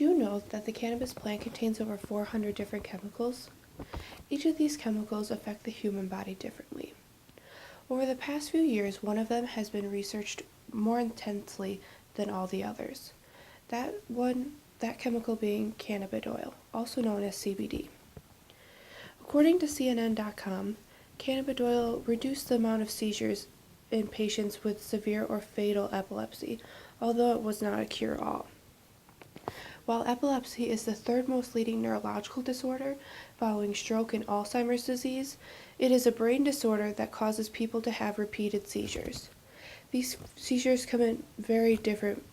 Do you know that the cannabis plant contains over 400 different chemicals? Each of these chemicals affect the human body differently. Over the past few years, one of them has been researched more intensely than all the others. That chemical being cannabidiol, also known as CBD. According to CNN.com, cannabidiol reduced the amount of seizures in patients with severe or fatal epilepsy, although it was not a cure-all. While epilepsy is the third most leading neurological disorder following stroke and Alzheimer's disease, it is a brain disorder that causes people to have repeated seizures. These seizures come in very different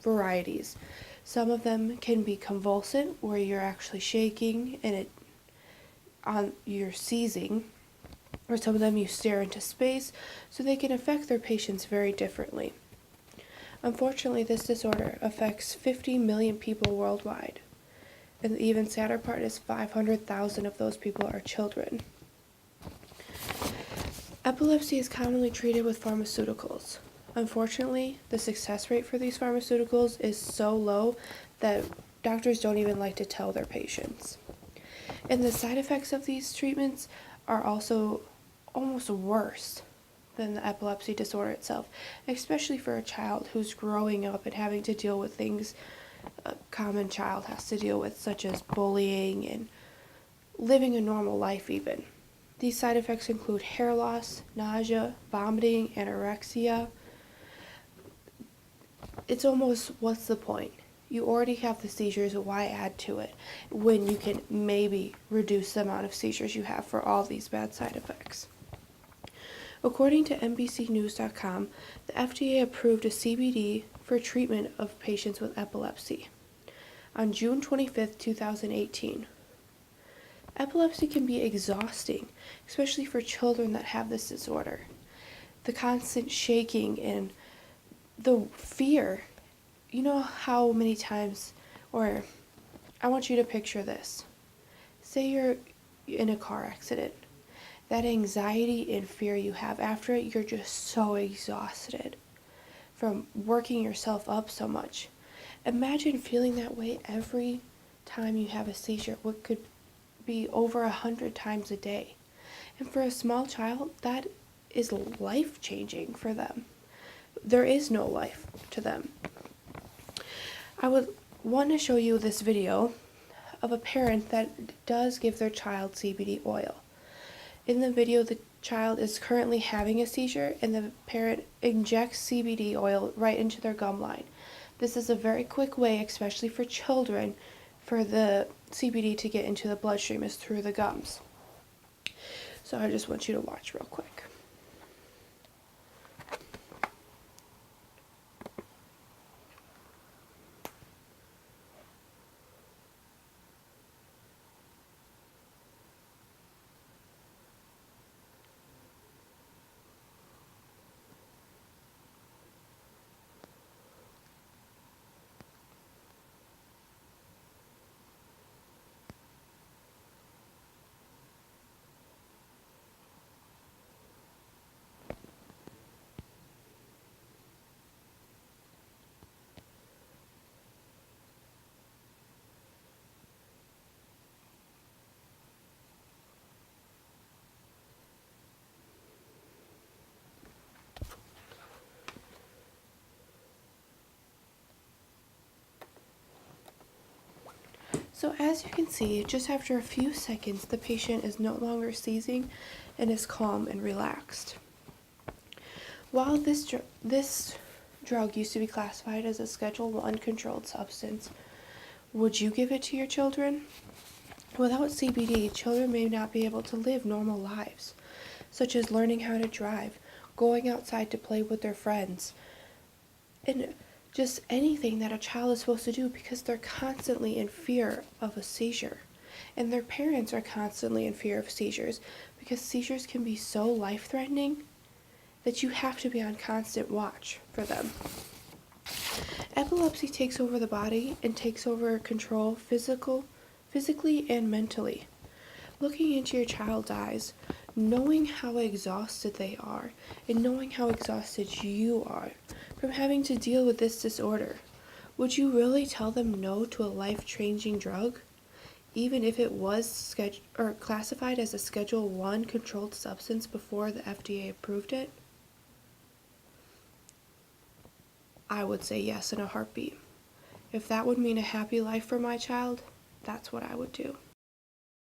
varieties. Some of them can be convulsant, where you're actually shaking and you're seizing, or some of them you stare into space, so they can affect their patients very differently. Unfortunately, this disorder affects 50 million people worldwide, and the even sadder part is 500,000 of those people are children. Epilepsy is commonly treated with pharmaceuticals. Unfortunately, the success rate for these pharmaceuticals is so low that doctors don't even like to tell their patients. And the side effects of these treatments are also almost worse than the epilepsy disorder itself, especially for a child who's growing up and having to deal with things a common child has to deal with, such as bullying and living a normal life even. These side effects include hair loss, nausea, vomiting, anorexia. It's almost, what's the point? You already have the seizures, why add to it when you can maybe reduce the amount of seizures you have for all these bad side effects? According to NBCnews.com, the FDA approved a CBD for treatment of patients with epilepsy on June 25, 2018. Epilepsy can be exhausting, especially for children that have this disorder. The constant shaking and the fear. You know how many times, or I want you to picture this. Say you're in a car accident. That anxiety and fear you have after it, you're just so exhausted from working yourself up so much. Imagine feeling that way every time you have a seizure, what could be over 100 times a day. And for a small child, that is life-changing for them. There is no life to them. I would want to show you this video of a parent that does give their child CBD oil. In the video, the child is currently having a seizure and the parent injects CBD oil right into their gum line. This is a very quick way, especially for children, for the CBD to get into the bloodstream is through the gums. So I just want you to watch real quick. So as you can see, just after a few seconds, the patient is no longer seizing and is calm and relaxed. While this drug used to be classified as a Schedule I controlled substance, would you give it to your children? Without CBD, children may not be able to live normal lives, such as learning how to drive, going outside to play with their friends, and just anything that a child is supposed to do, because they're constantly in fear of a seizure. And their parents are constantly in fear of seizures, because seizures can be so life-threatening that you have to be on constant watch for them. Epilepsy takes over the body and takes over control physically and mentally. Looking into your child's eyes, knowing how exhausted they are, and knowing how exhausted you are from having to deal with this disorder Would you really tell them no to a life-changing drug, even if it was classified as a Schedule 1 controlled substance before the FDA approved it? I would say yes in a heartbeat. If that would mean a happy life for my child, that's what I would do.